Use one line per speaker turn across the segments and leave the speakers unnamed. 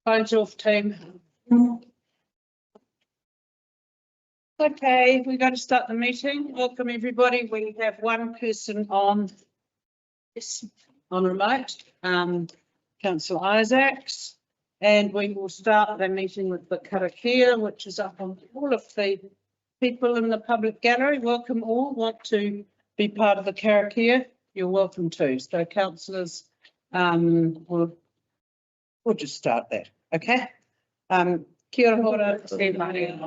Phones off, team. Okay, we're going to start the meeting. Welcome, everybody. We have one person on remote, Councillor Isaacs, and we will start the meeting with the karakia, which is up on all of the people in the public gallery. Welcome all. Want to be part of the karakia? You're welcome to. So, councillors, we'll just start that. Okay. Kia ora te mai.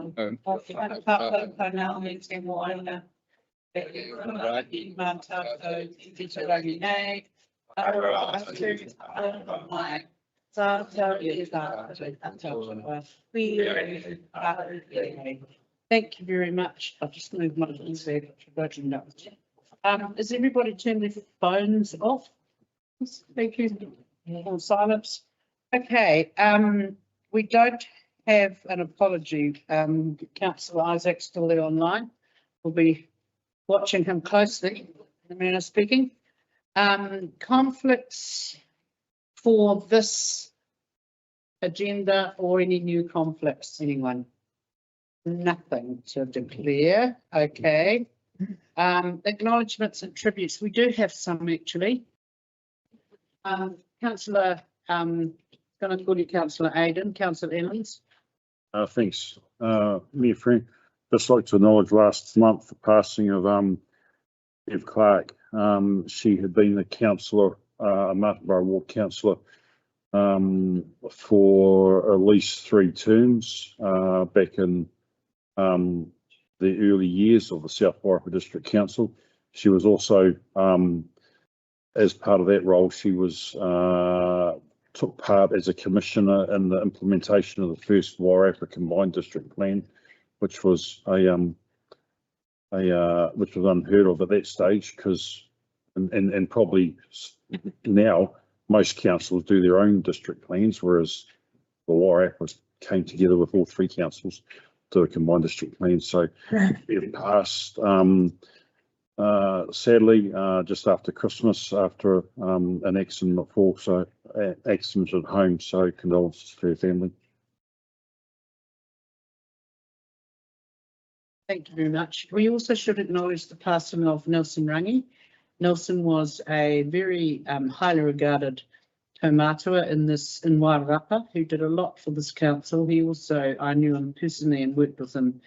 Thank you very much. I'll just move my things there. Is everybody turned their phones off? Thank you. On silence. Okay. We don't have an apology. Councillor Isaac still there online. We'll be watching him closely in a manner of speaking. Conflicts for this agenda or any new conflicts, anyone? Nothing to declare. Okay. Acknowledgements and tributes. We do have some actually. Councillor, going to call you Councillor Aidan, Councillor Ellens.
Thanks, Mayor Frank. Just like to acknowledge last month the passing of Bev Clark. She had been a councillor, a Martinborough Ward councillor, for at least 3 terms back in the early years of the South Wairarapa District Council. She was also, as part of that role, she was took part as a commissioner in the implementation of the first Wairarapa Combined District Plan, which was which was unheard of at that stage, because and probably now most councils do their own district plans, whereas the Wairarapa came together with all 3 councils to a combined district plan. So it passed sadly just after Christmas, after an accident at Fall, so accident at home. So condolences to her family.
Thank you very much. We also should acknowledge the passing of Nelson Rangi. Nelson was a very highly regarded taumatua in Wairarapa, who did a lot for this council. He also, I knew him personally and worked with him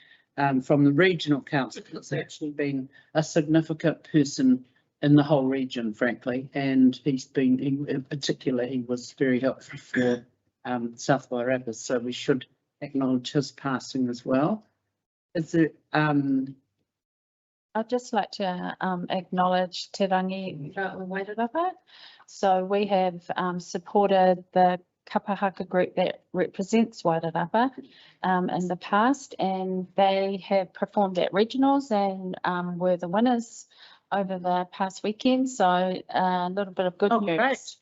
from the regional council. It's actually been a significant person in the whole region, frankly, and he's been, in particular, he was very helpful for South Wairarapa, so we should acknowledge his passing as well. Is there,
I'd just like to acknowledge Te Rangi Wairarapa. So we have supported the Kapahaka group that represents Wairarapa in the past, and they have performed at regionals and were the winners over the past weekend. So a little bit of good news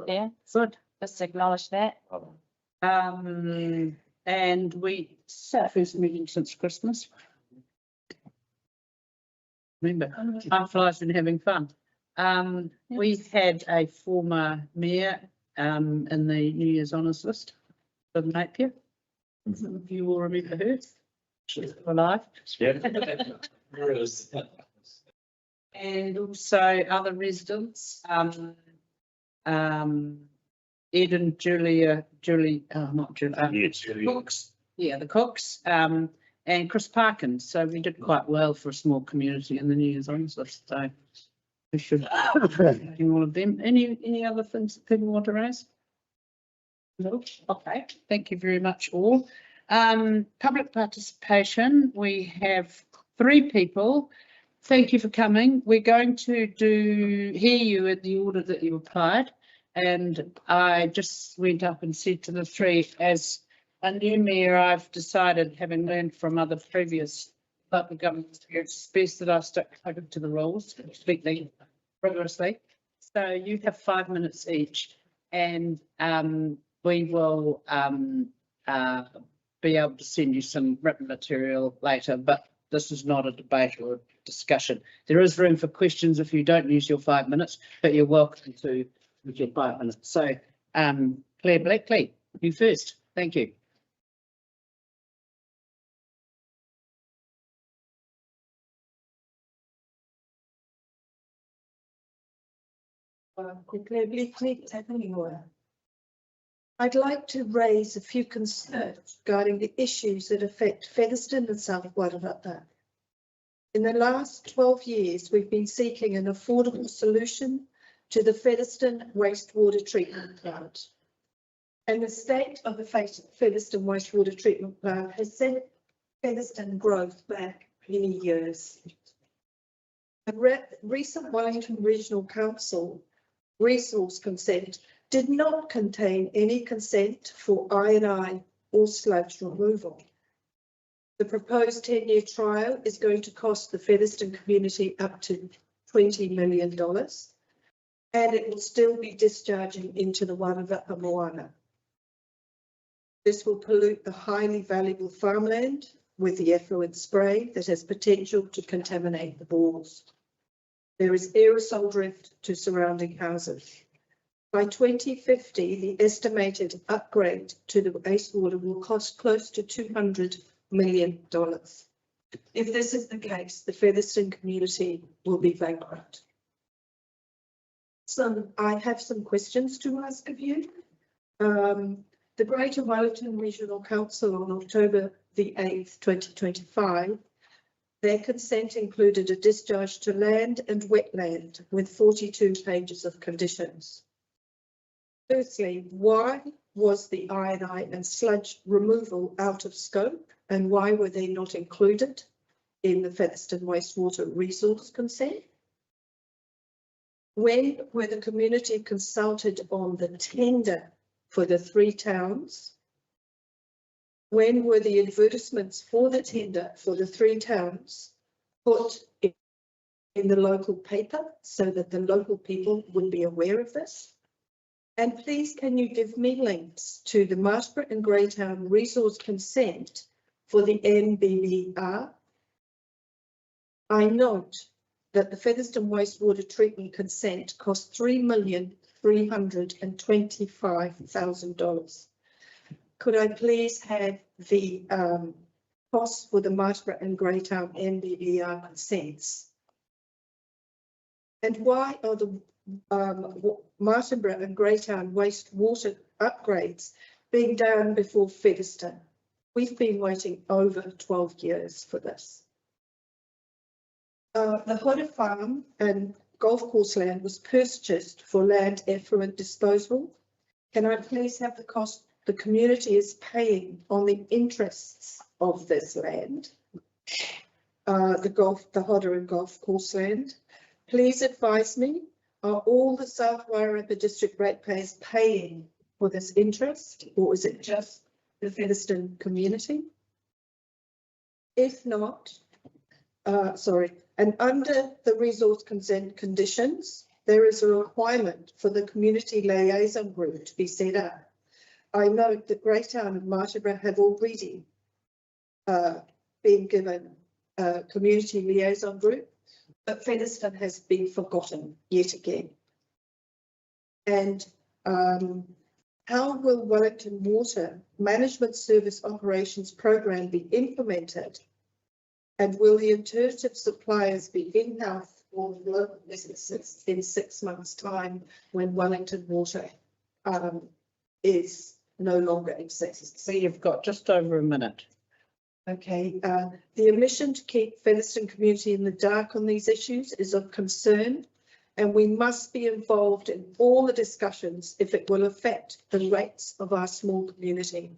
there.
Good.
Just acknowledge that.
And it's our first meeting since Christmas. Remember, time flies when having fun. We had a former mayor in the New Year's Honours list, Liv Napier. If you will remember her, she's alive.
Yeah.
And also other residents, Ed and Julie, not Julie, Cooks, yeah, the Cooks, and Chris Parkin. So we did quite well for a small community in the New Year's Honours list. So we should thank all of them. Any other things that people want to raise? No. Okay. Thank you very much, all. Public participation. We have 3 people. Thank you for coming. We're going to hear you in the order that you applied. And I just went up and said to the 3, as a new mayor, I've decided, having learned from other previous local government experience, it's best that I stick to the rules, speaking rigorously. So you have 5 minutes each, and we will be able to send you some written material later, but this is not a debate or a discussion. There is room for questions if you don't use your 5 minutes, but you're welcome to with your 5 minutes. So Claire Blackley. You first. Thank you.
I'd like to raise a few concerns regarding the issues that affect Featherston and South Wairarapa. In the last 12 years, we've been seeking an affordable solution to the Featherston wastewater treatment plant. And the state of the Featherston wastewater treatment plant has sent Featherston growth back many years. The recent Wellington Regional Council resource consent did not contain any consent for I&I or sludge removal. The proposed 10-year trial is going to cost the Featherston community up to $20 million, and it will still be discharging into the Wairarapa Moana. This will pollute the highly valuable farmland with the effluent spray that has potential to contaminate the bores. There is aerosol drift to surrounding houses. By 2050, the estimated upgrade to the wastewater will cost close to $200 million. If this is the case, the Featherston community will be bankrupt. I have some questions to ask of you. The Greater Wellington Regional Council on October the 8th, 2025, their consent included a discharge to land and wetland with 42 pages of conditions. Firstly, why was the I&I and sludge removal out of scope, and why were they not included in the Featherston wastewater resource consent? When were the community consulted on the tender for the 3 towns? When were the advertisements for the tender for the 3 towns put in the local paper so that the local people would be aware of this? And please, can you give me links to the Martborough and Greytown resource consent for the NBBR? I note that the Featherston wastewater treatment consent cost $3,325,000. Could I please have the costs for the Martborough and Greytown NBBR consents? And why are the Martinborough and Greytown wastewater upgrades being done before Featherston? We've been waiting over 12 years for this. The Hodder Farm and golf course land was purchased for land effluent disposal. Can I please have the cost the community is paying on the interests of this land? The Hodder and golf course land. Please advise me, are all the South Wairarapa district ratepayers paying for this interest, or is it just the Featherston community? If not, and under the resource consent conditions, there is a requirement for the community liaison group to be set up. I note that Greytown and Martinborough have already been given a community liaison group, but Featherston has been forgotten yet again. And how will Wellington Water Management Service Operations Program be implemented? And will the alternative suppliers be in-house or local businesses in 6 months' time when Wellington Water is no longer exists?
So you've got just over a minute.
Okay, the omission to keep Featherston community in the dark on these issues is of concern, and we must be involved in all the discussions if it will affect the rates of our small community.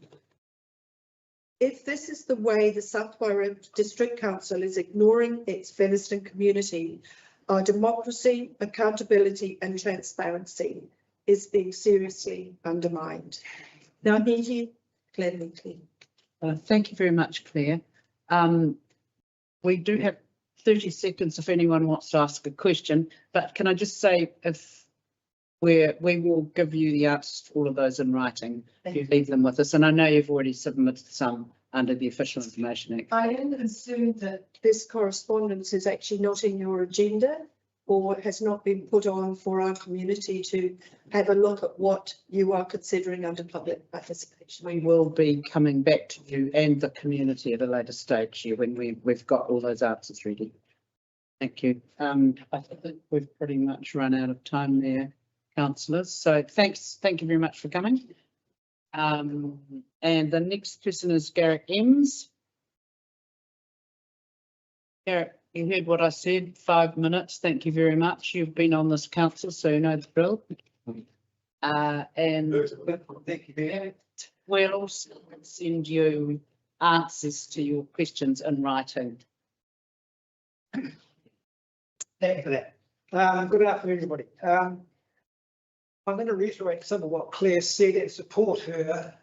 If this is the way the South Wairarapa District Council is ignoring its Featherston community, our democracy, accountability and transparency is being seriously undermined. Now, Claire Linkley.
Thank you very much, Claire. We do have 30 seconds if anyone wants to ask a question, but can I just say we will give you the answers to all of those in writing if you leave them with us. And I know you've already submitted some under the Official Information Act.
I am concerned that this correspondence is actually not in your agenda. or has not been put on for our community to have a look at what you are considering under public participation?
We will be coming back to you and the community at a later stage here when we've got all those answers ready. Thank you. I think we've pretty much run out of time there, councillors. So thank you very much for coming. And the next person is Garrick Eames. Garrick, you heard what I said, 5 minutes. Thank you very much. You've been on this council, so you know the drill. And
Thank you, Mayor.
we'll also send you answers to your questions in writing.
Thank you for that. Good afternoon, everybody. I'm going to reiterate some of what Claire said and support her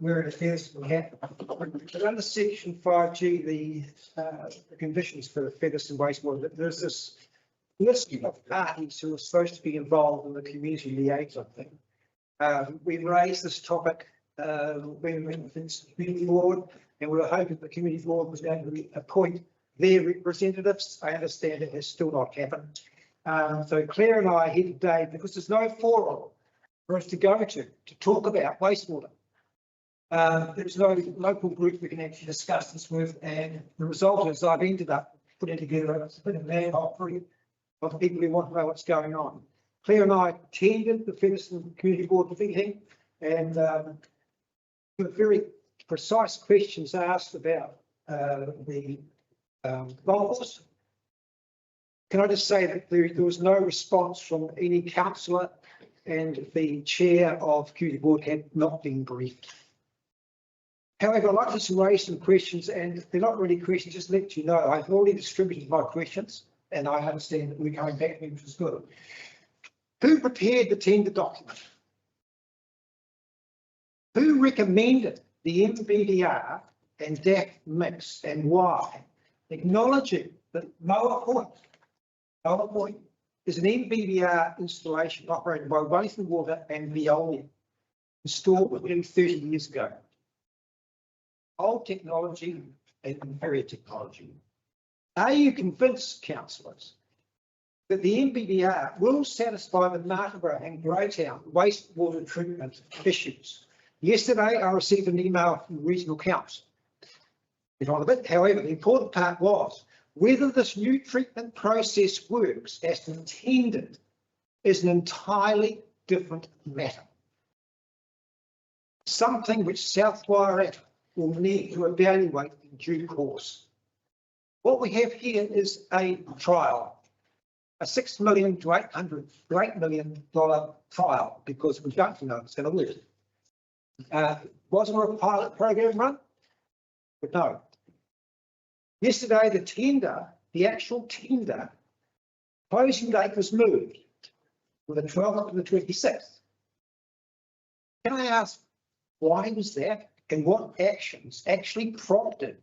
where it appears we have. But under section 5G, the conditions for the Featherston wastewater, there's this list of parties who are supposed to be involved in the community liaison thing. We raised this topic when we went with the community board, and we were hoping the community board was going to appoint their representatives. I understand it has still not happened. So Claire and I are here today because there's no forum for us to go to talk about wastewater. There's no local group we can actually discuss this with, and the result is I've ended up putting together a bit of an ad hoc group of people who want to know what's going on. Claire and I attended the Featherston Community Board meeting, and the very precise questions asked about the golf course. Can I just say that there was no response from any councillor, and the chair of community board had not been briefed. However, I'd like to raise some questions, and they're not really questions, just let you know I've already distributed my questions, and I understand that we're coming back to me, which is good. Who prepared the tender document? Who recommended the MBDR and DAC mix, and why? Acknowledging that Moa Point is an MBDR installation operated by Wellington Water and Veolia, installed within 30 years ago. Old technology and inferior technology. Are you convinced, councillors, that the MBDR will satisfy the Martinborough and Greytown wastewater treatment issues? Yesterday, I received an email from the regional council. However, the important part was whether this new treatment process works as intended is an entirely different matter. Something which South Wairarapa will need to evaluate in due course. What we have here is a trial, a $6 million to $8 million trial, because we don't know it's going to work. Wasn't there a pilot program run? But no. Yesterday, the tender, the actual tender, closing date was moved from the 12th to the 26th. Can I ask why was that, and what actions actually prompted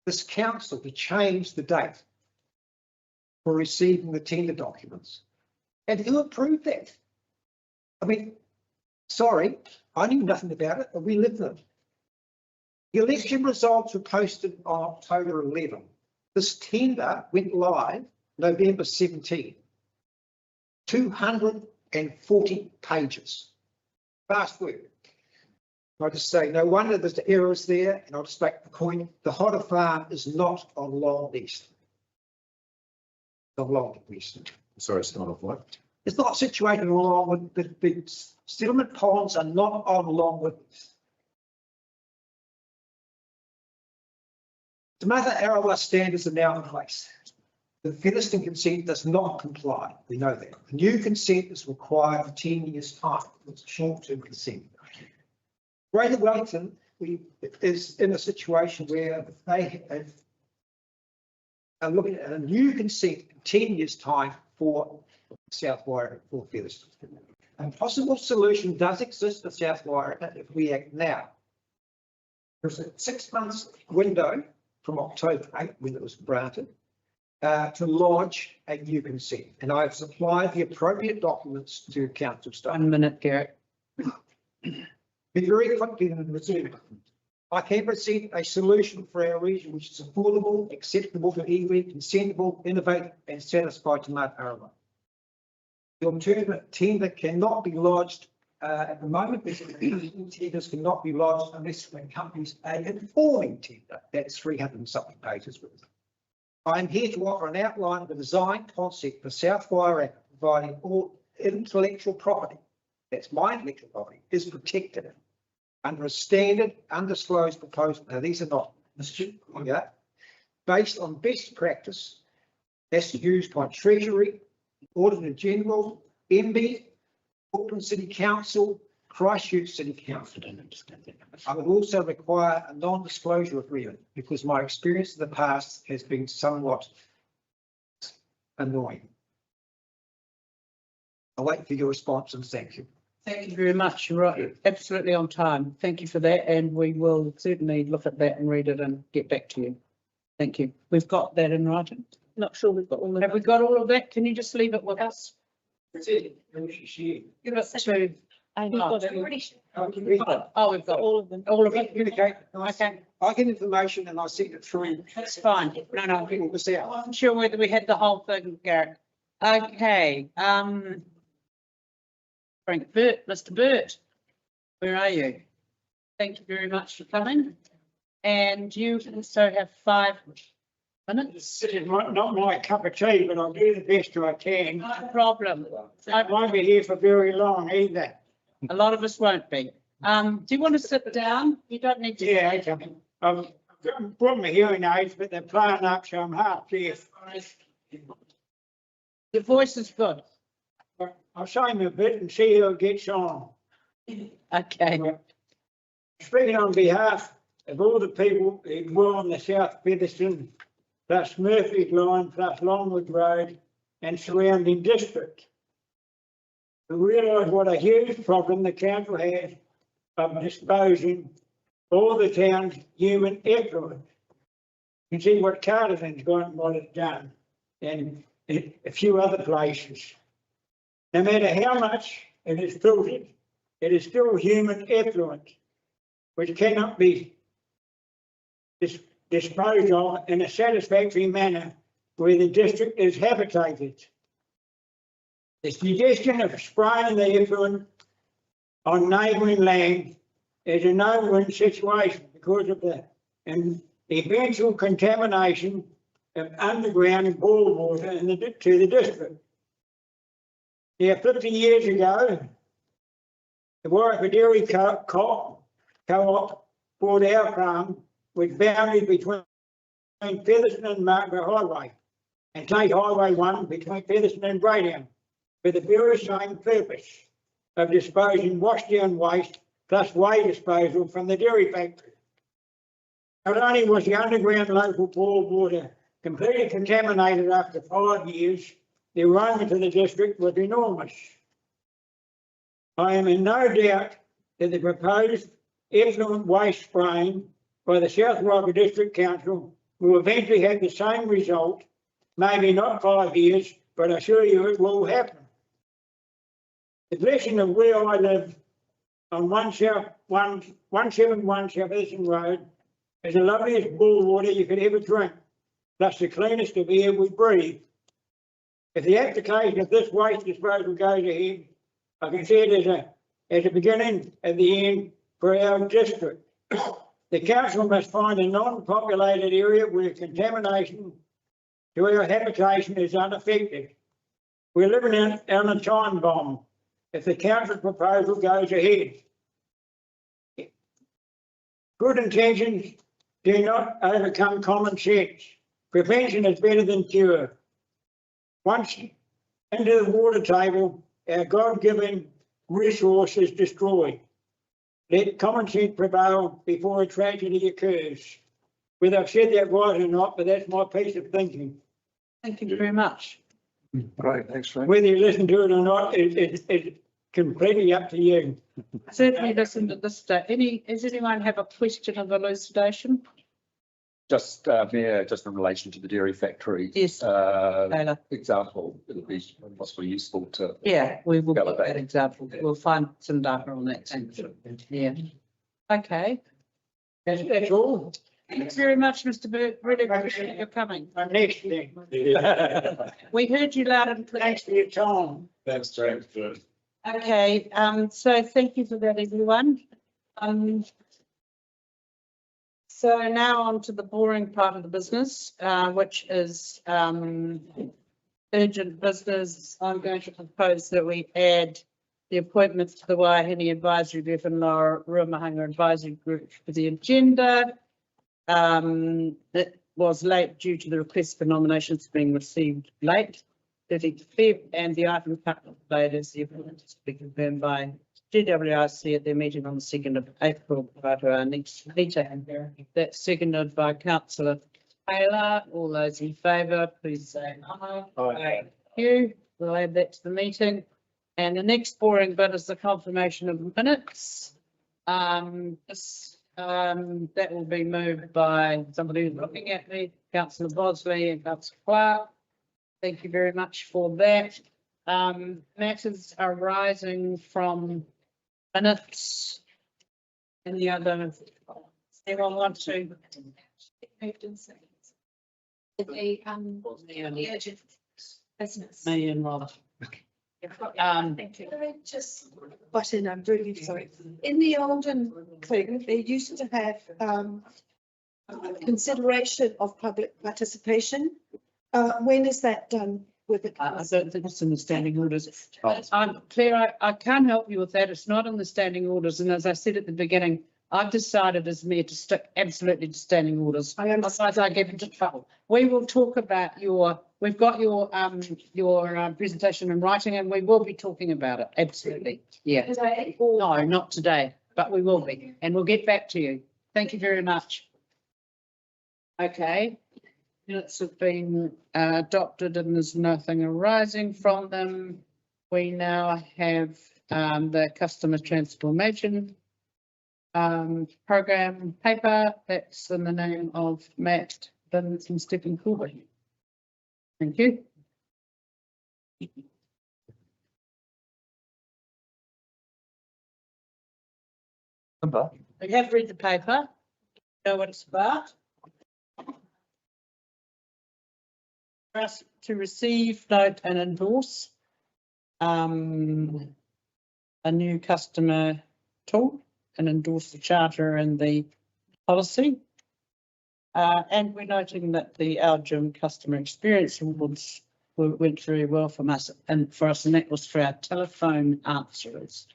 this council to change the date for receiving the tender documents? And who approved that? I mean, sorry, I knew nothing about it, but we lived it. The election results were posted on October 11. This tender went live November 17. 240 pages. Fast work. I just say, no wonder there's errors there, and I'll just make the point. The Hodder Farm is not on Long East. Not Long East.
Sorry, it's not off what?
It's not situated along with the settlement ponds are not on Longwood. The Mother Arawa standards are now in place. The Featherston consent does not comply. We know that. The new consent is required for 10 years' time. It's a short-term consent. Greater Wellington is in a situation where they are looking at a new consent in 10 years' time for South Wairarapa, for Featherston. A possible solution does exist for South Wairarapa if we act now. There's a 6 months window from October 8, when it was granted, to lodge a new consent. And I've supplied the appropriate documents to council staff.
1 minute, Garrett.
Be very quickly in the reserve. I can present a solution for our region which is affordable, acceptable to iwi, consentable, innovative and satisfy Te Mata Arawa. The alternative tender cannot be lodged at the moment, because tenders cannot be lodged unless when companies an informing tender. That's 300 and something pages worth. I am here to offer an outline of the design concept for South Wairarapa, providing all intellectual property, that's my intellectual property, is protected under a standard undisclosed proposal. Now, these are not based on best practice as used by Treasury, Auditor General, MB, Auckland City Council, Christchurch City Council. I would also require a non-disclosure agreement because my experience in the past has been somewhat annoying. I'll wait for your response and thank you.
Thank you very much. You're right, absolutely on time. Thank you for that, and we will certainly look at that and read it and get back to you. Thank you. We've got that in writing. Not sure we've got all of. Have we got all of that? Can you just leave it with us?
That's it.
Give it to.
I've
got
got
it.
it.
Oh, we've got
All of them.
all of it.
Communicate.
Okay,
I get information and I send it through.
that's fine. No,
People miss out.
I wasn't sure whether we had the whole thing, Garrett. Okay, Frank Burt, Mr. Burt, where are you? Thank you very much for coming. And you also have 5 minutes.
This is not my cup of tea, but I'll do the best I can.
No problem.
I won't be here for very long either.
A lot of us won't be. Do you want to sit down? You don't need to.
Yeah, okay. I've brought my hearing aids, but they're playing up, so I'm half deaf.
Your voice is good.
I'll show him a bit and see how it gets on.
Okay.
Speaking on behalf of all the people who dwell on the South Featherston, plus Murphy's Line, plus Longwood Road and surrounding district, we realise what a huge problem the council has of disposing all the town's human effluent. You can see what Carterton's got and what it's done, and a few other places. No matter how much it is filtered, it is still human effluent, which cannot be disposed of in a satisfactory manner where the district is habitated. The suggestion of spraying the effluent on neighbouring land is a no-win situation because of the eventual contamination of underground boil water to the district. Yeah, 50 years ago, the Wairarapa Dairy Co-op bought our farm with boundary between Featherston and Margaret Highway, and State Highway 1 between Featherston and Braydown, for the very same purpose of disposing washdown waste plus whey disposal from the dairy factory. Not only was the underground local boil water completely contaminated after 5 years, the aroma to the district was enormous. I am in no doubt that the proposed effluent waste spraying by the South Wairarapa District Council will eventually have the same result, maybe not 5 years, but I assure you it will happen. The blessing of where I live on 171 South Eastern Road is the loveliest boil water you could ever drink, plus the cleanest of air we breathe. If the application of this waste disposal goes ahead, I can see it as a beginning at the end for our district. The council must find a non-populated area where contamination to our habitation is unaffected. We're living on a time bomb if the council proposal goes ahead. Good intentions do not overcome common sense. Prevention is better than cure. Once into the water table, our God-given resource is destroyed. Let common sense prevail before a tragedy occurs. Whether I've said that right or not, but that's my piece of thinking.
Thank you very much.
Great, thanks, Frank.
Whether you listen to it or not, it's completely up to you.
Certainly listen to this. Does anyone have a question of elucidation?
Just, Mayor, just in relation to the dairy factory.
Yes, Taylor.
Example, it'll be possibly useful to.
Yeah, we will get that
Validate.
example. We'll find some data on that. Thanks. Yeah. Okay.
That's all.
Thanks very much, Mr. Burt. Really appreciate your coming.
My next thing.
We heard you loud and clear.
Thanks for your time.
Thanks, James.
Okay, so thank you for that, everyone. So now on to the boring part of the business, which is urgent business. I'm going to propose that we add the appointments to the Waihini Advisory Group and Laura Ruamahanga Advisory Group for the agenda. It was late due to the request for nominations being received late, 30th Feb, and the item cut off date is the appointment to be confirmed by GWRC at their meeting on the 2nd of April prior to our next meeting. That's seconded by Councillor Taylor. All those in favour, please say aye.
Aye.
Thank you. We'll add that to the meeting. And the next boring bit is the confirmation of minutes. That will be moved by somebody who's looking at me, Councillor Bosley and Councillor Clark. Thank you very much for that. Matters arising from minutes. Any other, anyone want to?
Business.
Me and Rob.
Thank you.
Can I just butt in? I'm really sorry. In the olden thing, they used to have consideration of public participation. When is that done with it?
I don't think it's in the standing orders. I'm clear, I can't help you with that. It's not in the standing orders. And as I said at the beginning, I've decided as mayor to stick absolutely to standing orders. Otherwise I get into trouble. We will talk about we've got your presentation in writing and we will be talking about it. Absolutely. Yeah. No, not today, but we will be. And we'll get back to you. Thank you very much. Okay. Minutes have been adopted and there's nothing arising from them. We now have the customer transformation program paper. That's in the name of Matt Binns and Stephen Corbett. Thank you. We have read the paper. Know what it's about. For us to receive, note and endorse a new customer tool and endorse the charter and the policy. And we're noting that the Algym customer experience awards went very well for us, and that was for our telephone answerers.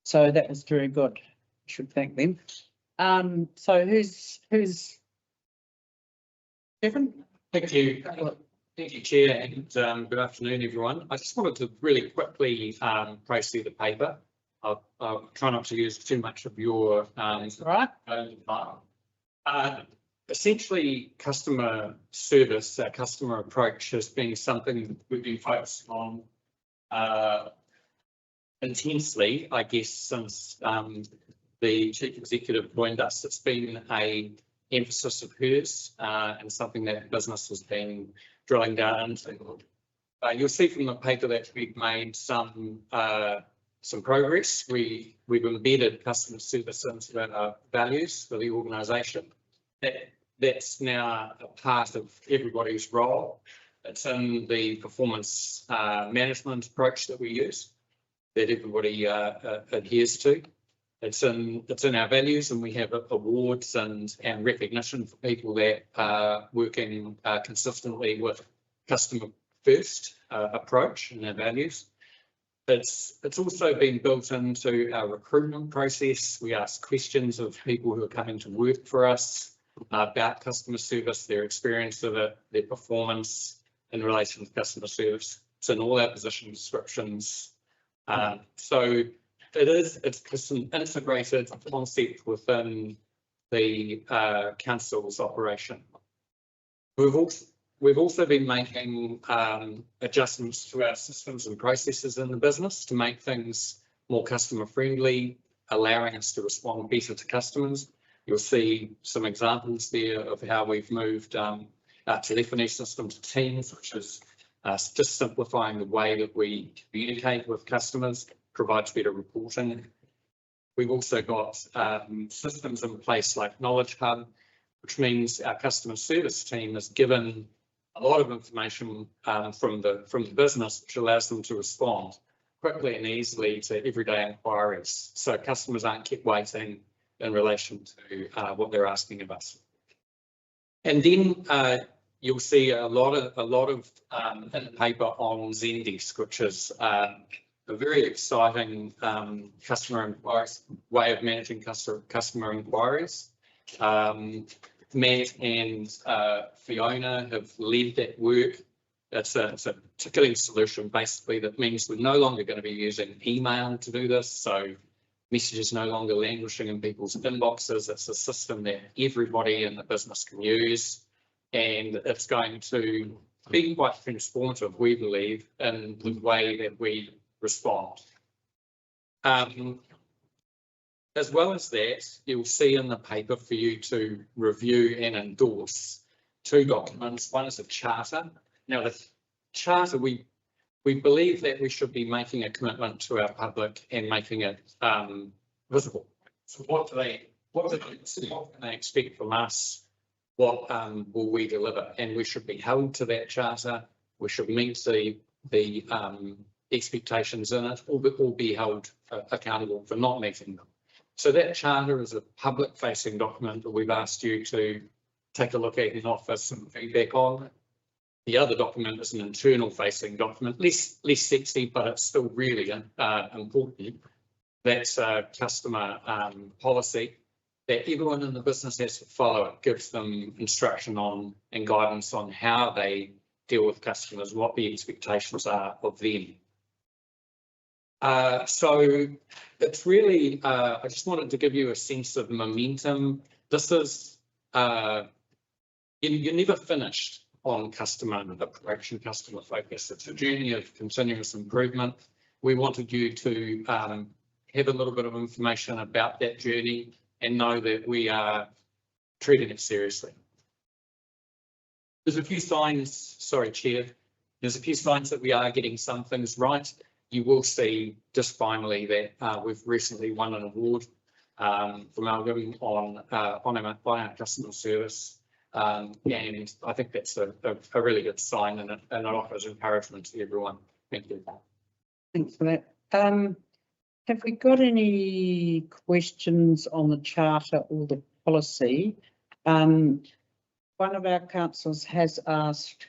So that was very good. Should thank them. So who's Stephen?
Thank you. Thank you, Chair, and good afternoon, everyone. I just wanted to really quickly praise through the paper. I'll try not to use too much of your
Right.
Essentially, customer service, our customer approach has been something we've been focused on intensely, I guess, since the Chief Executive joined us. It's been an emphasis of hers and something that business has been drilling down into. You'll see from the paper that we've made some progress. We've embedded customer service into our values for the organisation. That's now a part of everybody's role. It's in the performance management approach that we use, that everybody adheres to. It's in our values, and we have awards and recognition for people that are working consistently with customer first approach and our values. It's also been built into our recruitment process. We ask questions of people who are coming to work for us about customer service, their experience of it, their performance in relation to customer service. It's in all our position descriptions. So it's an integrated concept within the council's operation. We've also been making adjustments to our systems and processes in the business to make things more customer friendly, allowing us to respond better to customers. You'll see some examples there of how we've moved our telephony system to Teams, which is just simplifying the way that we communicate with customers, provides better reporting. We've also got systems in place like Knowledge Hub, which means our customer service team is given a lot of information from the business, which allows them to respond quickly and easily to everyday inquiries. So customers aren't kept waiting in relation to what they're asking of us. And then you'll see a lot of in the paper on Zendesk, which is a very exciting customer inquiries way of managing customer inquiries. Matt and Fiona have led that work. It's a ticketing solution basically that means we're no longer going to be using email to do this. So messages no longer languishing in people's inboxes. It's a system that everybody in the business can use, and it's going to be quite transformative, we believe, in the way that we respond. As well as that, you'll see in the paper for you to review and endorse 2 documents. One is a charter. Now, the charter, we believe that we should be making a commitment to our public and making it visible. So what can they expect from us? What will we deliver? And we should be held to that charter. We should meet the expectations in it, or be held accountable for not meeting them. So that charter is a public-facing document that we've asked you to take a look at and offer some feedback on. The other document is an internal-facing document, less sexy, but it's still really important. That's a customer policy that everyone in the business has to follow. It gives them instruction on and guidance on how they deal with customers, what the expectations are of them. So it's really, I just wanted to give you a sense of momentum. This is, you're never finished on customer approach, customer focus. It's a journey of continuous improvement. We wanted you to have a little bit of information about that journey and know that we are treating it seriously. There's a few signs, sorry, Chair, there's a few signs that we are getting some things right. You will see just finally that we've recently won an award from Algam on our customer service. And I think that's a really good sign, and it offers encouragement to everyone. Thank you.
Thanks for that. Have we got any questions on the charter or the policy? One of our councillors has asked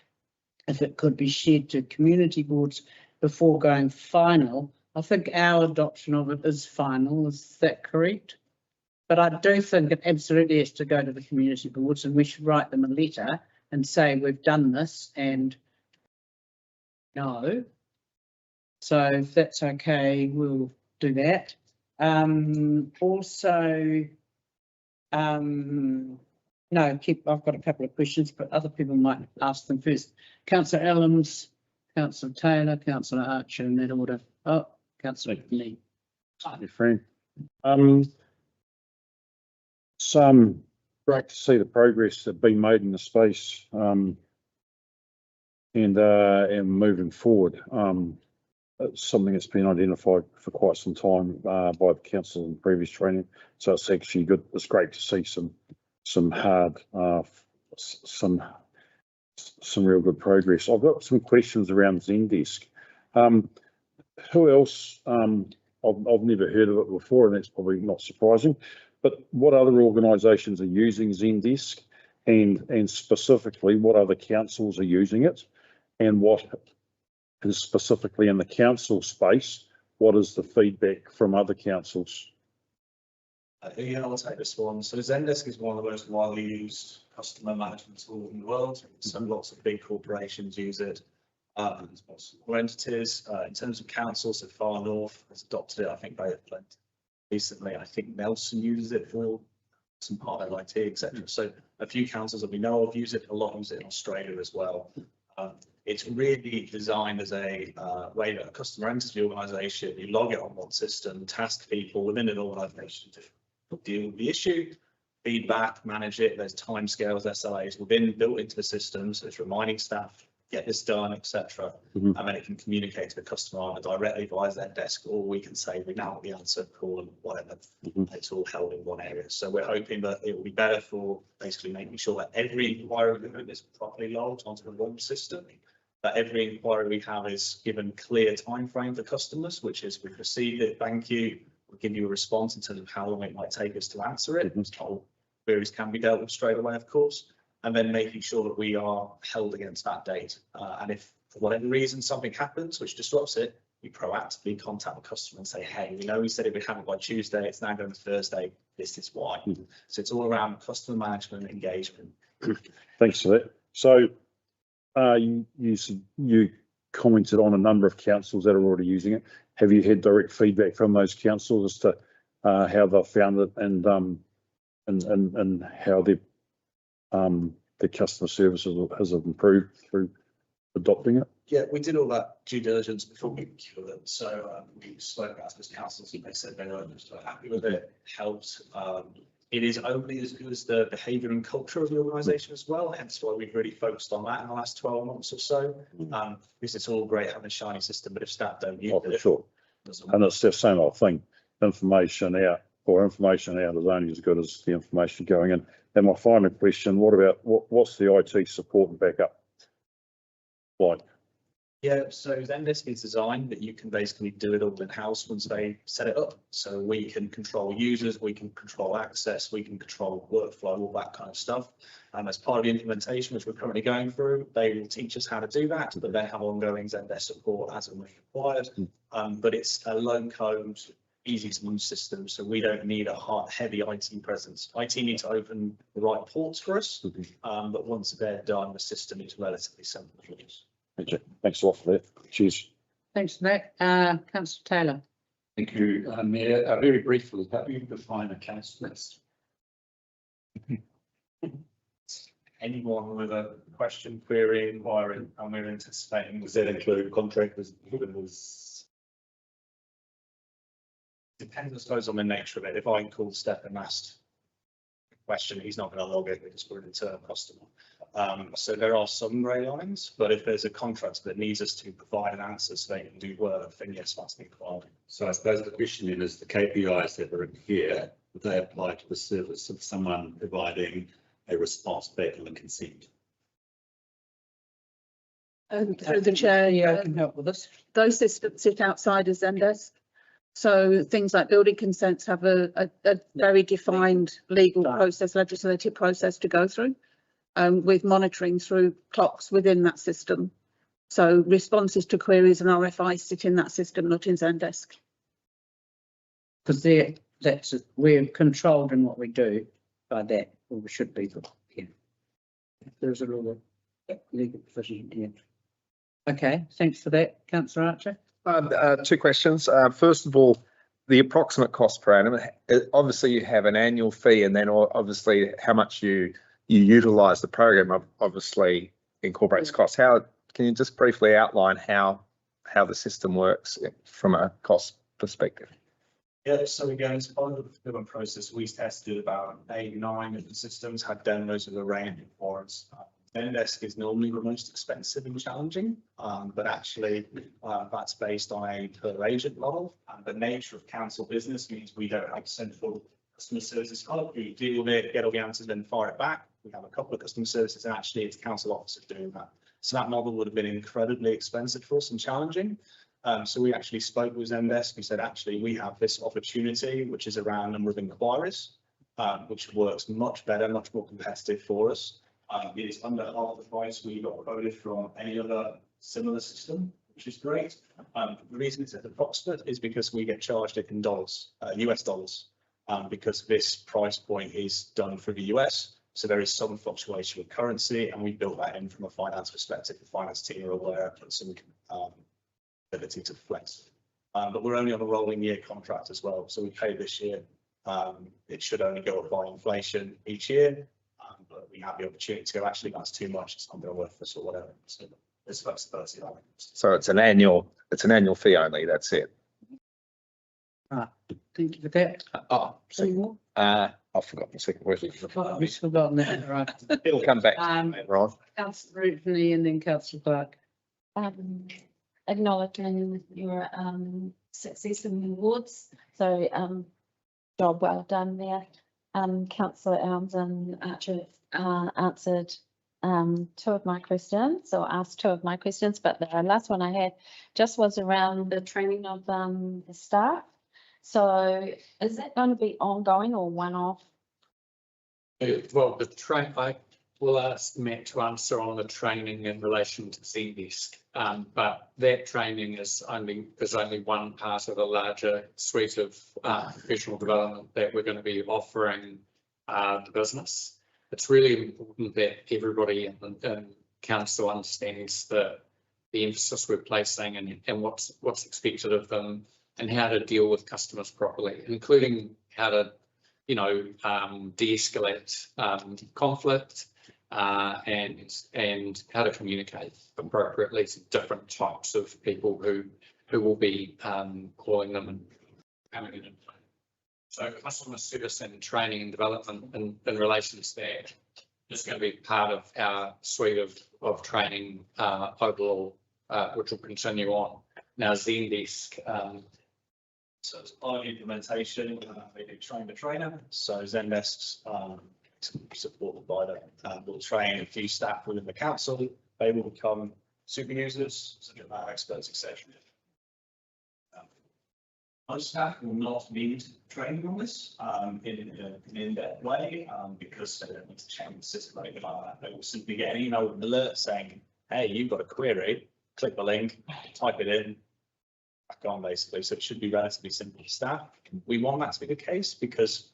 if it could be shared to community boards before going final. I think our adoption of it is final, is that correct? But I do think it absolutely has to go to the community boards, and we should write them a letter and say we've done this and no. So if that's okay, we'll do that. No, I've got a couple of questions, but other people might ask them first. Councillor Ellen's, Councillor Taylor, Councillor Archer in that order. Oh, Councillor Lee.
Your friend. Some great to see the progress that's been made in the space and moving forward. It's something that's been identified for quite some time by the council in previous training. So it's actually good. It's great to see some real good progress. I've got some questions around Zendesk. Who else? I've never heard of it before, and that's probably not surprising. But what other organisations are using Zendesk, and specifically what other councils are using it, and what is specifically in the council space? What is the feedback from other councils?
Yeah, I'll take this one. So Zendesk is one of the most widely used customer management tools in the world. So lots of big corporations use it. Small entities. In terms of councils, so Far North has adopted it. I think very recently. I think Nelson uses it for some part of IT, etc. So a few councils that we know of use it. A lot use it in Australia as well. It's really designed as a way that a customer enters the organisation. You log it on one system, task people within an organisation to deal with the issue, feedback, manage it. There's timescales, SLAs built into the system, so it's reminding staff get this done, etc.
Mhm.
And then it can communicate to the customer either directly via Zendesk, or we can say we now have the answer, call and whatever.
Mhm.
It's all held in one area. So we're hoping that it will be better for basically making sure that every inquiry is properly logged onto the one system. That every inquiry we have is given clear timeframe for customers, which is we've received it, thank you. We'll give you a response in terms of how long it might take us to answer it.
Mhm.
Not all queries can be dealt with straight away, of course. And then making sure that we are held against that date. And if for whatever reason something happens which disrupts it, we proactively contact the customer and say, hey, we know we said it would have it by Tuesday, it's now going to Thursday, this is why.
Mhm.
So it's all around customer management, engagement.
Thanks for that. So you commented on a number of councils that are already using it. Have you had direct feedback from those councils as to how they've found it and how the customer service has improved through adopting it?
Yeah, we did all that due diligence before we procured it. So we spoke about this councils and they said they were happy with it, helped. It is only as good as the behaviour and culture of the organisation as well. Hence why we've really focused on that in the last 12 months or so. Because it's all great having a shiny system, but if staff don't use
Oh, for
it,
sure. And it's the same old thing. Information out is only as good as the information going in. And my final question, what's the IT support and backup like?
yeah, so Zendesk is designed that you can basically do it all in-house once they set it up. So we can control users, we can control access, we can control workflow, all that kind of stuff. And as part of the implementation, which we're currently going through, they will teach us how to do that, but they have ongoing Zendesk support as and when required. But it's a low-code, easy to use system, so we don't need a heavy IT presence. IT need to open the right ports for us, but once they're done, the system is relatively simple to use.
Thanks a lot for that. Cheers.
Thanks for that. Councillor Taylor.
Thank you, Mayor. Very briefly, how do you define a case list?
Anyone with a question, query, inquiry, and we're anticipating.
Does that include contractors?
Depends, I suppose, on the nature of it. If I call Steph and asked a question, he's not going to log it because we're an internal customer. So there are some grey lines, but if there's a contractor that needs us to provide an answer so they can do work, then yes, that's required.
So I suppose the question then is the KPIs that are in here, would they apply to the service of someone providing a response back on the consent?
Through the chair,
Yeah, can help with this.
those systems sit outside of Zendesk. So things like building consents have a very defined legal process, legislative process to go through, with monitoring through clocks within that system. So responses to queries and RFIs sit in that system, not in Zendesk.
Because we're controlled in what we do by that, or we should be. Yeah. There's a rule of legal provision here. Okay, thanks for that, Councillor Archer.
Two questions. First of all, the approximate cost per annum. Obviously, you have an annual fee, and then obviously how much you utilise the program obviously incorporates costs. How can you just briefly outline how the system works from a cost perspective?
Yeah, so again, as part of the procurement process, we tested about 8, 9 of the systems, had demos of a range of forums. Zendesk is normally the most expensive and challenging, but actually that's based on a per agent model. And the nature of council business means we don't have central customer services hub. We deal with it, get all the answers, then fire it back. We have a couple of customer services, and actually it's council officers doing that. So that model would have been incredibly expensive for us and challenging. So we actually spoke with Zendesk. We said, actually, we have this opportunity, which is around number of inquiries, which works much better, much more competitive for us. It's under half the price we got quoted from any other similar system, which is great. The reason it's at approximate is because we get charged it in dollars, US dollars, because this price point is done for the US. So there is some fluctuation with currency, and we built that in from a finance perspective. The finance team are aware of some ability to flex. But we're only on a rolling year contract as well. So we pay this year. It should only go up by inflation each year. But we have the opportunity to go, actually, that's too much, it's not going to work for us or whatever. So there's flexibility.
So it's an annual fee only, that's it.
Thank you for that.
Oh,
Any more?
I've forgotten the second question.
We've forgotten that, right?
It'll come back, right?
Councillor Ruthven and then councillor Clark.
Acknowledging your success in the awards. So job well done there. Councillor Elms and Archer answered two of my questions, or asked two of my questions, but the last one I had just was around the training of the staff. So is that going to be ongoing or one-off?
Well, I will ask Matt to answer on the training in relation to Zendesk, but that training is only one part of a larger suite of professional development that we're going to be offering the business. It's really important that everybody in council understands the emphasis we're placing and what's expected of them and how to deal with customers properly, including how to, de-escalate conflict and how to communicate appropriately to different types of people who will be calling them and coming in. So customer service and training and development in relation to that is going to be part of our suite of training overall, which will continue on. Now Zendesk.
So as part of implementation, they do train the trainer. So Zendesk, supported by that, will train a few staff within the council. They will become super users, subject matter experts, etc. Most staff will not need training on this in an in-depth way because they don't need to change the system or anything like that. They will simply get an email with an alert saying, hey, you've got a query, click the link, type it in, back on basically. So it should be relatively simple for staff. We want that to be the case because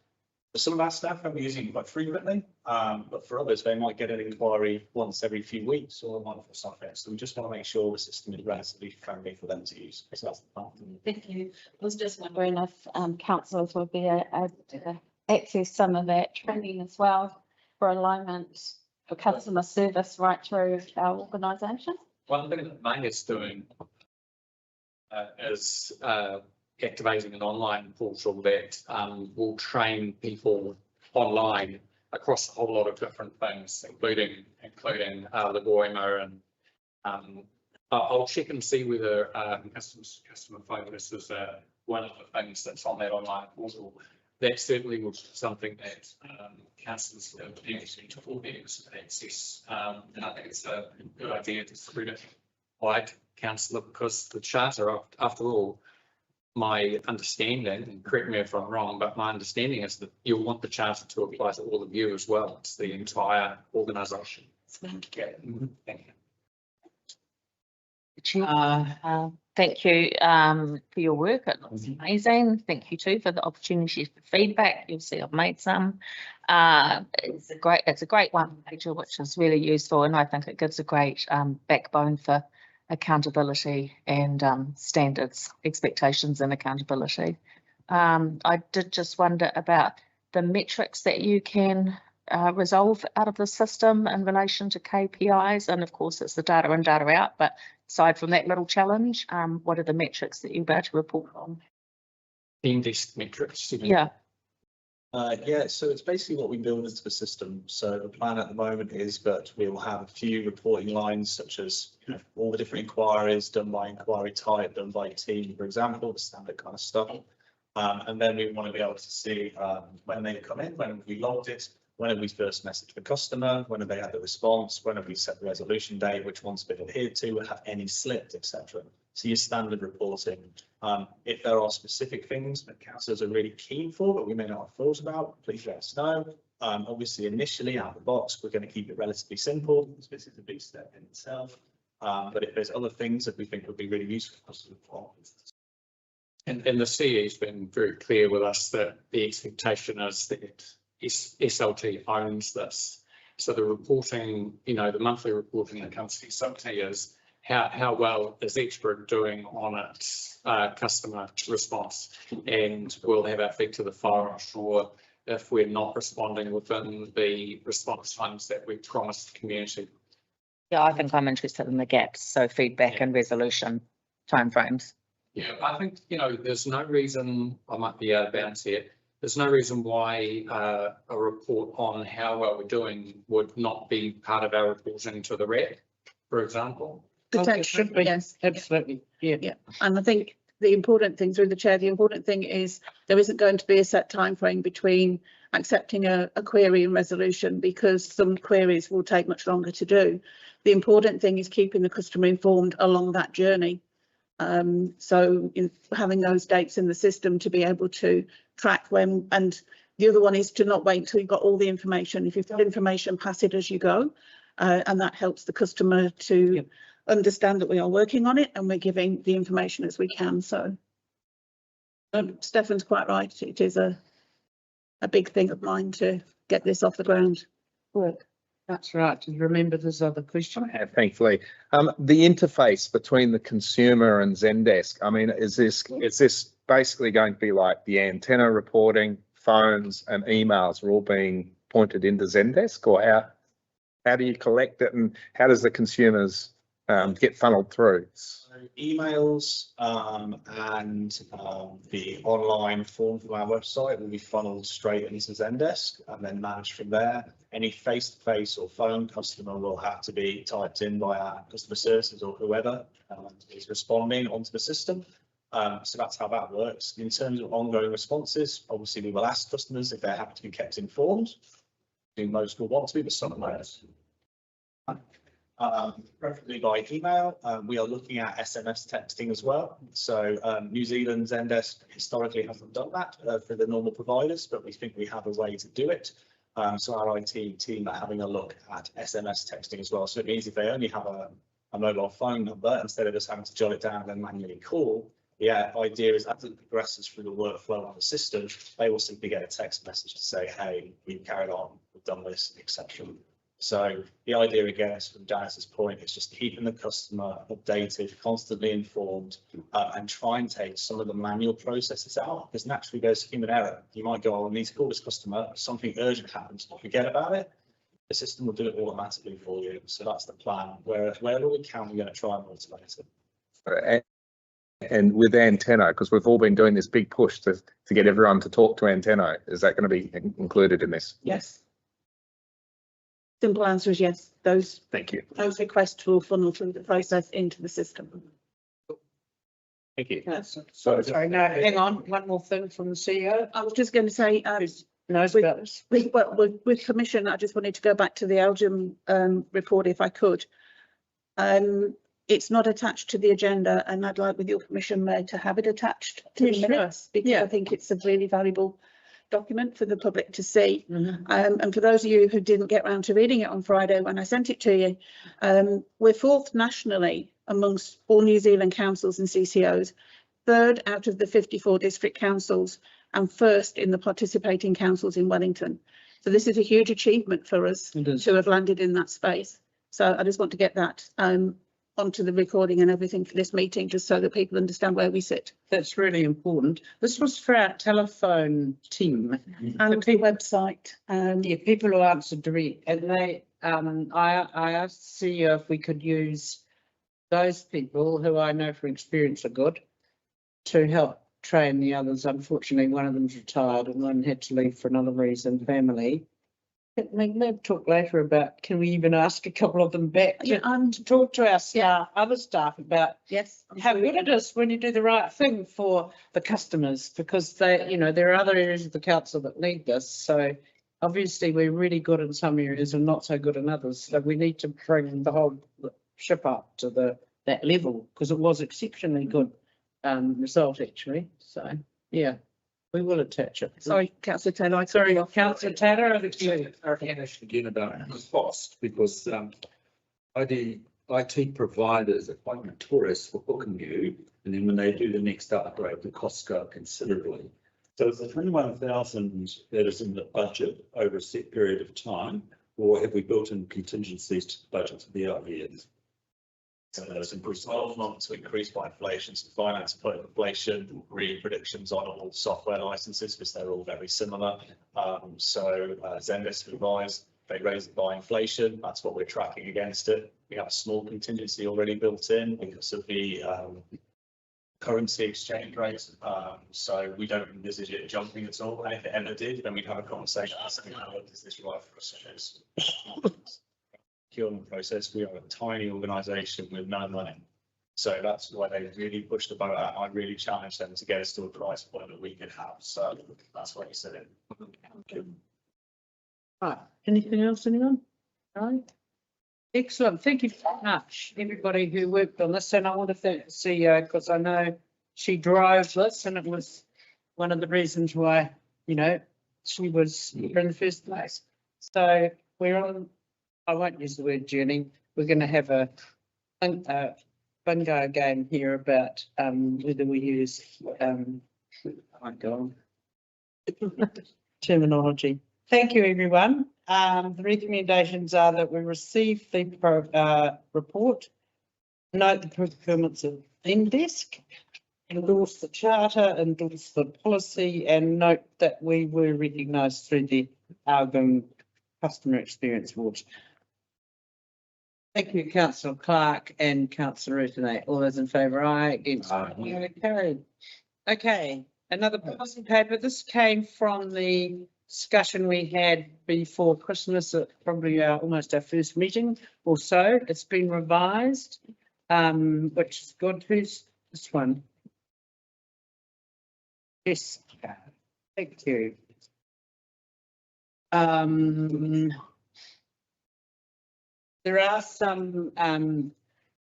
for some of our staff we're using it quite frequently, but for others they might get an inquiry once every few weeks or a month or something. So we just want to make sure the system is relatively friendly for them to use. So that's the part.
Thank you. I was just wondering if councillors would be able to access some of that training as well for alignment for customer service right through our organisation.
One thing that May is doing is activating an online portal that will train people online across a whole lot of different things, including Lagoima, and I'll check and see whether customer focus is one of the things that's on that online portal. That certainly was something that councillors have potentially to full access, and I think it's a good idea to spread it wide, councillor, because the charter, after all, my understanding, and correct me if I'm wrong, but my understanding is that you'll want the charter to apply to all of you as well. It's the entire organisation.
Thank
you.
Thank you for your work. It looks amazing. Thank you too for the opportunity for feedback. You'll see I've made some. It's a great one, Rachel, which is really useful, and I think it gives a great backbone for accountability and standards, expectations and accountability. I did just wonder about the metrics that you can resolve out of the system in relation to KPIs, and of course it's the data in, data out, but aside from that little challenge, what are the metrics that you're about to report on?
Index metrics.
Yeah.
Yeah, so it's basically what we build into the system. So the plan at the moment is that we will have a few reporting lines, such as all the different inquiries done by inquiry type, done by team, for example, the standard kind of stuff. And then we want to be able to see when they come in, when we logged it, when have we first messaged the customer, when have they had the response, when have we set the resolution date, which one's been adhered to, have any slipped, etc. So your standard reporting. If there are specific things that councillors are really keen for, but we may not have thought about, please let us know. Obviously, initially out of the box, we're going to keep it relatively simple. This is a big step in itself. But if there's other things that we think would be really useful for us to report.
And the CE has been very clear with us that the expectation is that SLT owns this. So the reporting, the monthly reporting that comes to SLT is how well is each group doing on its customer response, and we'll have our feet to the fire, I'm sure, if we're not responding within the response times that we promised the community.
Yeah, I think I'm interested in the gaps, so feedback and resolution timeframes.
Yeah, I think, there's no reason, I might be out of bounds here, there's no reason why a report on how well we're doing would not be part of our reporting to the rep, for example.
It should be,
Yes.
absolutely, yeah.
Yeah, and I think the important thing, through the chair, the important thing is there isn't going to be a set time frame between accepting a query and resolution, because some queries will take much longer to do. The important thing is keeping the customer informed along that journey. So having those dates in the system to be able to track when, and the other one is to not wait until you've got all the information. If you've got information, pass it as you go, and that helps the customer to
Yep.
understand that we are working on it and we're giving the information as we can. So Stefan's quite right. It is a big thing of mine to get this off the ground. Work.
That's right. Remember, there's other question.
Thankfully, the interface between the consumer and Zendesk, I mean, is this basically going to be like the antenna reporting, phones and emails are all being pointed into Zendesk, or how do you collect it, and how does the consumers get funneled through?
So emails and the online form from our website will be funneled straight into Zendesk and then managed from there. Any face-to-face or phone customer will have to be typed in by our customer services or whoever is responding onto the system. So that's how that works. In terms of ongoing responses, obviously we will ask customers if they're happy to be kept informed. I think most will want to be, but some might. Preferably by email. We are looking at SMS texting as well. So New Zealand Zendesk historically hasn't done that for the normal providers, but we think we have a way to do it. So our IT team are having a look at SMS texting as well. So it means if they only have a mobile phone number, instead of just having to jot it down and then manually call, the idea is as it progresses through the workflow on the system, they will simply get a text message to say, hey, we've carried on, we've done this, etc. So the idea, again, is from Dennis's point, is just keeping the customer updated, constantly informed, and try and take some of the manual processes out, because naturally there's human error. You might go, oh, I need to call this customer, something urgent happens, forget about it. The system will do it automatically for you. So that's the plan. Wherever we can, we're going to try and automate it.
And with Antenna, because we've all been doing this big push to get everyone to talk to Antenna, is that going to be included in this?
Yes. Simple answer is yes. Those requests will funnel through the process into the system.
Thank you.
Yes.
So sorry, no, hang on, one more thing from the CEO.
I was just going to say,
Knows about this.
with permission, I just wanted to go back to the Elgin report if I could. It's not attached to the agenda, and I'd like, with your permission, Mayor, to have it attached to the minutes, because I think it's a really valuable document for the public to see. And for those of you who didn't get round to reading it on Friday when I sent it to you, we're fourth nationally amongst all New Zealand councils and CCOs, third out of the 54 district councils, and first in the participating councils in Wellington. So this is a huge achievement for us to have landed in that space. So I just want to get that onto the recording and everything for this meeting, just so that people understand where we sit.
That's really important. This was for our telephone team
and the website.
Yeah, people who answered direct, and they, I asked the CEO if we could use those people who I know from experience are good to help train the others. Unfortunately, one of them's retired and one had to leave for another reason, family. Maybe talk later about, can we even ask a couple of them back to talk to our staff, other staff, about how good it is when you do the right thing for the customers, because they, you know, there are other areas of the council that need this. So obviously we're really good in some areas and not so good in others. So we need to bring the whole ship up to that level, because it was exceptionally good result actually. So yeah. We will attach it.
Sorry, Councillor Taylor.
Sorry, Councillor Taylor.
Again about cost, because IT providers are quite notorious for booking you, and then when they do the next upgrade, the costs go up considerably. So is the 21,000 that is in the budget over a set period of time, or have we built in contingencies to the budget for the out years?
So there's 12 months to increase by inflation. So finance put inflation predictions on all software licenses, because they're all very similar. So Zendesk advised they raise it by inflation. That's what we're tracking against it. We have a small contingency already built in because of the currency exchange rates. So we don't envisage it jumping at all. And if it ever did, then we'd have a conversation asking how is this right for us? Procurement process. We are a tiny organisation with no money. So that's why they really pushed the boat out. I really challenged them to get us to a price point that we could have. So that's what he said it.
Right, anything else, anyone? No? Excellent, thank you very much, everybody who worked on this, and I want to thank the CEO, because I know she drove this, and it was one of the reasons why, you know, she was here in the first place. So we're on, I won't use the word journey, we're going to have a bingo game here about whether we use oh my God, terminology. Thank you, everyone. The recommendations are that we receive the report, note the procurements of Zendesk, endorse the charter, endorse the policy, and note that we were recognised through the Algon Customer Experience Awards. Thank you, Councillor Clark and Councillor Rutanay. All those in favour, aye. Against, carried. Okay, another policy paper. This came from the discussion we had before Christmas, probably almost our first meeting or so. It's been revised, which is good. Who's this one? Yes, thank you. There are some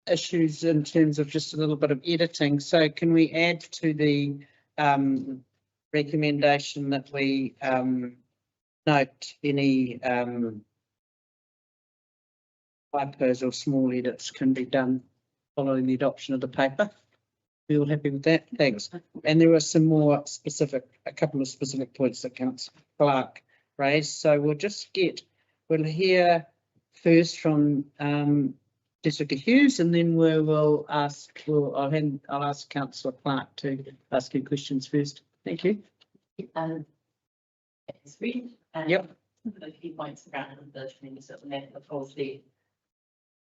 issues in terms of just a little bit of editing. So can we add to the recommendation that we note any typos or small edits can be done following the adoption of the paper? We all happy with that? Thanks. And there are some more specific, a couple of specific points that Councillor Clark raised. So we'll hear first from Jessica Hughes, and then I'll ask Councillor Clark to ask you questions first. Thank you.
It's read.
Yep.
The key points around the things that we have the policy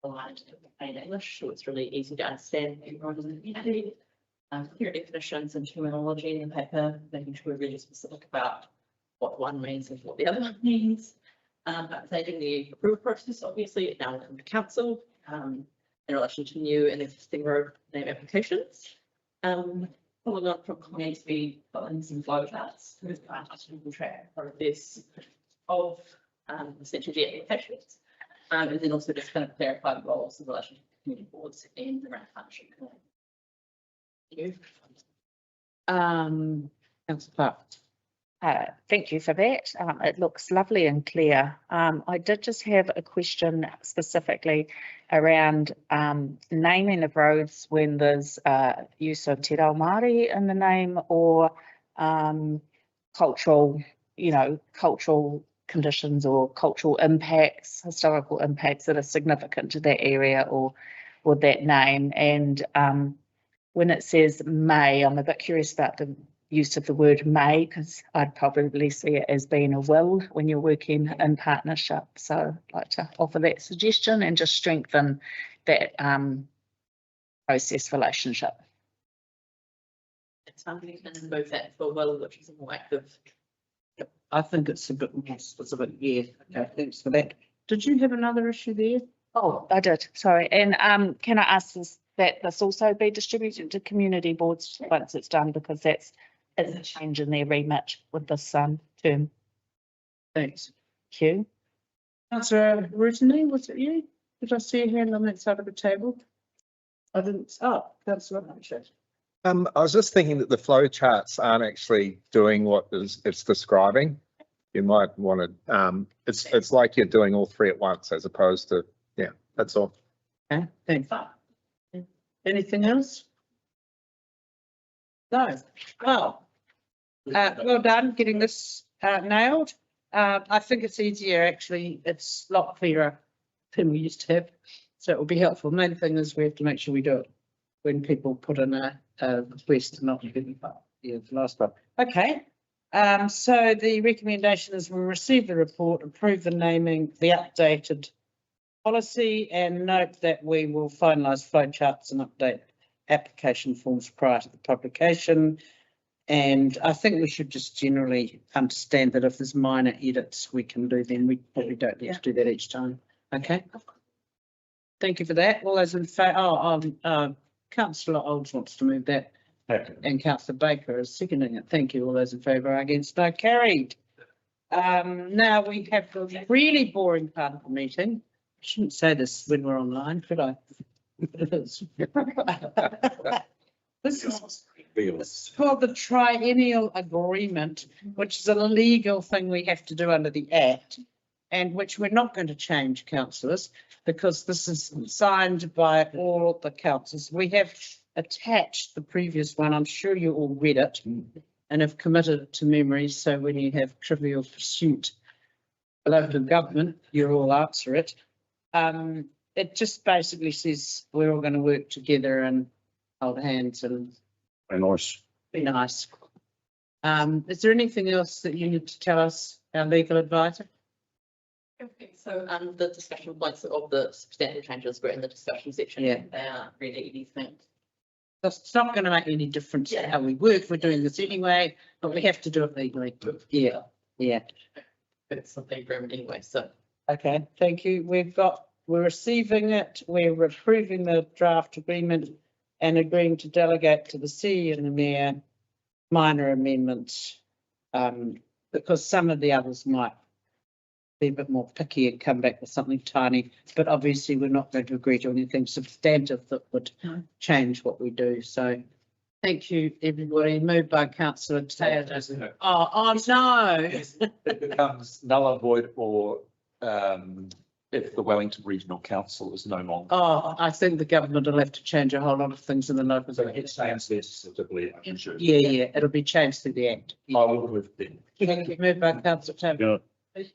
aligned to plain English, so it's really easy to understand everyone in the community. Clear definitions and terminology in the paper, making sure we're really specific about what one means and what the other one means. Updating the approval process, obviously, it now comes to council in relation to new and existing road name applications. Following on from comments, we put in some flow charts to track process of essentially the applications, and then also just kind of clarify the roles in relation to community boards and around partnership.
Thank you. Councillor Clark.
Thank you for that. It looks lovely and clear. I did just have a question specifically around naming of roads when there's use of Te Reo Māori in the name, or cultural conditions or cultural impacts, historical impacts that are significant to that area or that name. And when it says may, I'm a bit curious about the use of the word may, because I'd probably see it as being a will when you're working in partnership. So I'd like to offer that suggestion and just strengthen that process relationship.
It's something we can move that for will, which is a more active.
I think it's a bit more specific. Yeah, okay, thanks for that. Did you have another issue there?
Oh, I did, sorry. And can I ask that this also be distributed to community boards once it's done, because that's a change in their remit with this term.
Thanks.
Thank you.
Councillor Rutanay, was it you? Did I see a hand on that side of the table? I didn't. Oh, Councillor.
I was just thinking that the flow charts aren't actually doing what it's describing. You might want to, it's like you're doing all three at once as opposed to, yeah, that's all.
Okay, thanks. Anything else? No. Well, well done getting this nailed. I think it's easier, actually. It's a lot clearer than we used to have. So it will be helpful. Main thing is we have to make sure we do it when people put in a request to not get the last one. Okay. So the recommendation is we'll receive the report, approve the naming, the updated policy, and note that we will finalise flow charts and update application forms prior to the publication. And I think we should just generally understand that if there's minor edits we can do, then we probably don't need to do that each time. Okay. Thank you for that. All those in favour, councillor Olds wants to move that and councillor Baker is seconding it. Thank you. All those in favour, against, no, carried. Now we have the really boring part of the meeting. I shouldn't say this when we're online, should I? This is called the triennial agreement, which is a legal thing we have to do under the Act, and which we're not going to change, councillors, because this is signed by all the councillors. We have attached the previous one. I'm sure you all read it and have committed it to memory. So when you have Trivial Pursuit local government, you all answer it. It just basically says we're all going to work together and hold hands and
Nice.
be nice. Is there anything else that you need to tell us, our legal advisor?
Okay, so the discussion points of the substantive changes were in the discussion section.
Yeah.
They aren't really anything.
It's not going to make any difference to how we work. We're doing this anyway, but we have to do it legally. Yeah, yeah.
It's something agreement anyway, so.
Okay, thank you. We're receiving it. We're approving the draft agreement and agreeing to delegate to the CEO and the mayor minor amendments, because some of the others might be a bit more picky and come back with something tiny, but obviously we're not going to agree to anything substantive that would change what we do. So thank you, everybody. Moved by councillor Taylor. Oh no.
It becomes null and void or if the Wellington Regional Council is no longer.
Oh, I think the government will have to change a whole lot of things in the local.
So it's sensitively.
Yeah, it'll be changed through the Act.
I will with them.
Thank you. Moved by councillor Taylor.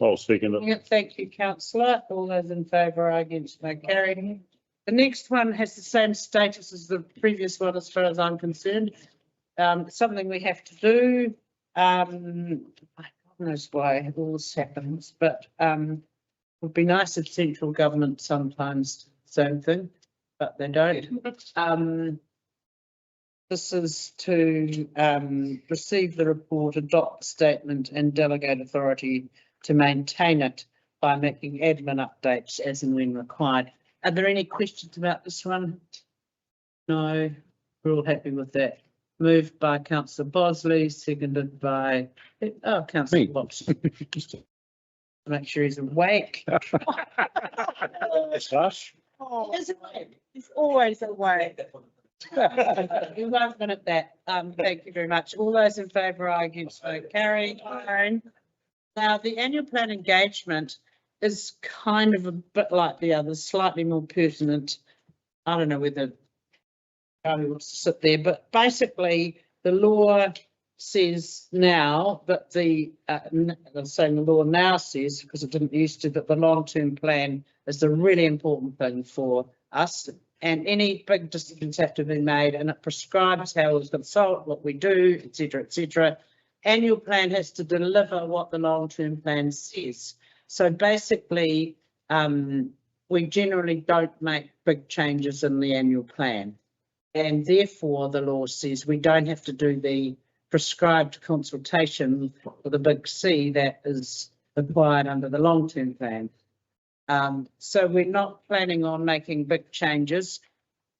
I'll second it.
Yeah, thank you, councillor. All those in favour, against, no, carried. The next one has the same status as the previous one, as far as I'm concerned. Something we have to do. I don't know why all this happens, but it would be nice if central government sometimes did the same thing, but they don't. This is to receive the report, adopt the statement and delegate authority to maintain it by making admin updates as and when required. Are there any questions about this one? No, we're all happy with that. Moved by councillor Bosley, seconded by, councillor Watts. Make sure he's awake.
It's us.
He's always away.
You won't minute that. Thank you very much. All those in favour, against, no, carried. Now, the annual plan engagement is kind of a bit like the others, slightly more pertinent. I don't know whether Charlie wants to sit there, but basically the law says now that I'm saying the law now says, because it didn't used to, that the long-term plan is a really important thing for us. And any big decisions have to be made, and it prescribes how we consult, what we do, etc., etc. Annual plan has to deliver what the long-term plan says. So basically, we generally don't make big changes in the annual plan, and therefore the law says we don't have to do the prescribed consultation with a big C that is required under the long-term plan. So we're not planning on making big changes,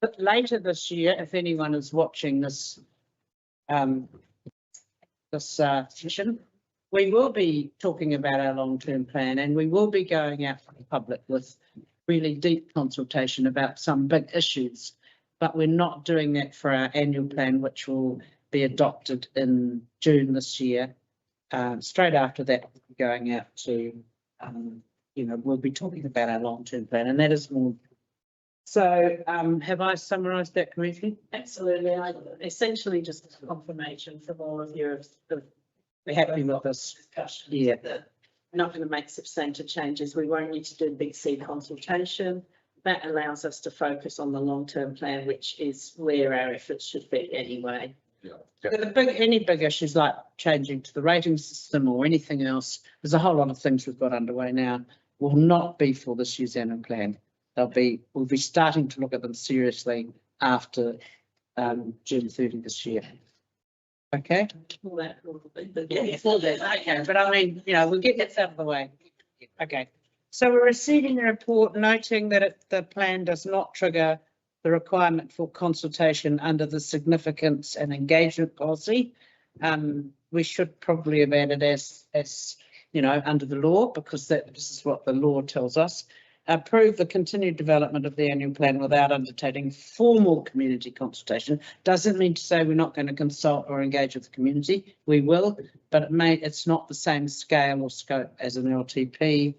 but later this year, if anyone is watching this session, we will be talking about our long-term plan, and we will be going out to the public with really deep consultation about some big issues, but we're not doing that for our annual plan, which will be adopted in June this year. Straight after that, we'll be going out to, we'll be talking about our long-term plan, and that is more. So have I summarised that correctly?
Absolutely. I essentially just confirmation from all of you of
We're happy with this.
discussion.
Yeah.
That we're not going to make substantive changes. We won't need to do big C consultation. That allows us to focus on the long-term plan, which is where our efforts should be anyway.
Any big issues like changing to the rating system or anything else, there's a whole lot of things we've got underway now, will not be for this year's annual plan. We'll be starting to look at them seriously after June 30 this year. Okay? Yeah, before that, okay, but I mean, you know, we'll get that out of the way. Okay, so we're receiving a report noting that the plan does not trigger the requirement for consultation under the significance and engagement policy. We should probably have added as you know, under the law, because this is what the law tells us. Approve the continued development of the annual plan without undertaking formal community consultation. Doesn't mean to say we're not going to consult or engage with the community. We will, but it's not the same scale or scope as an LTP.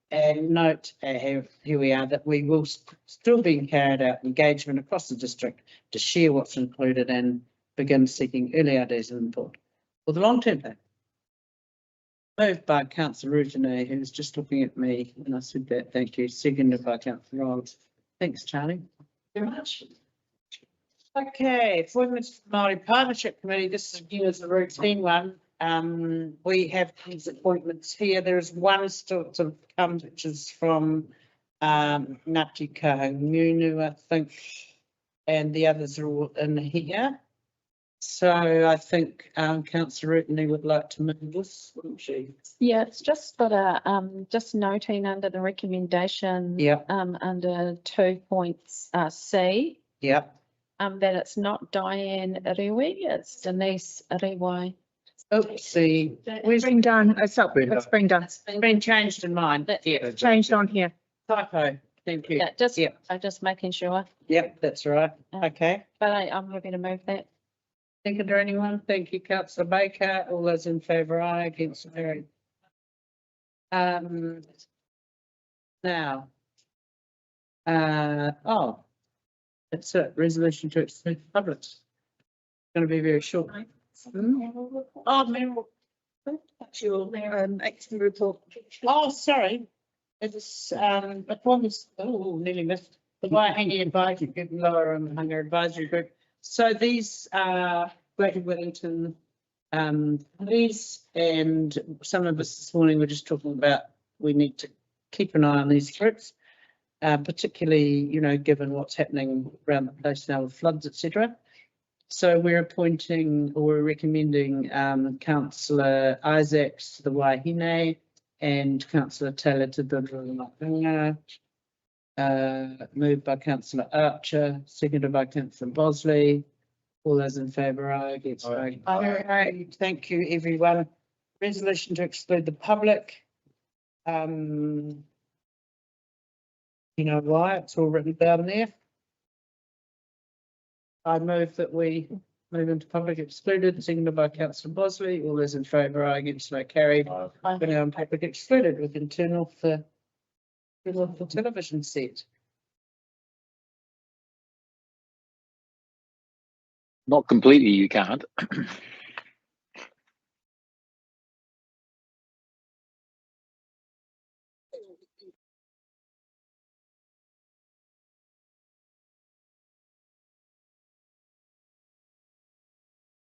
And note here we are, that we will still be carried out engagement across the district to share what's included and begin seeking early ideas and input for the long-term plan. Moved by Councillor Rutanay, who's just looking at me, and I said that, thank you. Seconded by Councillor Rhodes. Thanks, Charlie. Very much. Okay, appointments to the Māori Partnership Committee. This is again is a routine one. We have these appointments here. There is one still to come, which is from Ngāti Kahungunu, I think, and the others are all in here. So I think Councillor Rutanay would like to move this, wouldn't she?
Yeah, it's just got a, just noting under the recommendation.
Yep.
Under 2.C.
Yep.
That it's not Diane Ariwi, it's Denise Ariwai.
Oopsie.
It's been done, it's been done.
It's been changed in mine.
Yeah, changed on here.
Typo. Thank you.
Yeah, just,
Yep.
I'm just making sure,
Yep, that's right. Okay.
but I'm happy to move that.
Second or anyone? Thank you, Councillor Baker. All those in favour, aye. Against, carried. Now. Oh. That's it. Resolution to exclude the public. Going to be very short. Oh, Meryl.
Action report.
Oh, sorry. It's, but one was, oh, nearly missed. The Waihangi Advisory Group, Lower Hunga Advisory Group. So these are Greater Wellington committees, and some of us this morning were just talking about we need to keep an eye on these groups, particularly, you know, given what's happening around the place now with floods, etc. So we're appointing or we're recommending Councillor Isaacs to the Waihinei and Councillor Taylor to the Runga. Moved by Councillor Archer, seconded by Councillor Bosley. All those in favour, aye. Against, aye. Aye. Thank you, everyone. Resolution to exclude the public. You know why? It's all written down there. I move that we move into public excluded, seconded by Councillor Bosley. All those in favour, aye. Against, no, carried. We're now in public excluded. We can turn off the television set.
Not completely, you can't.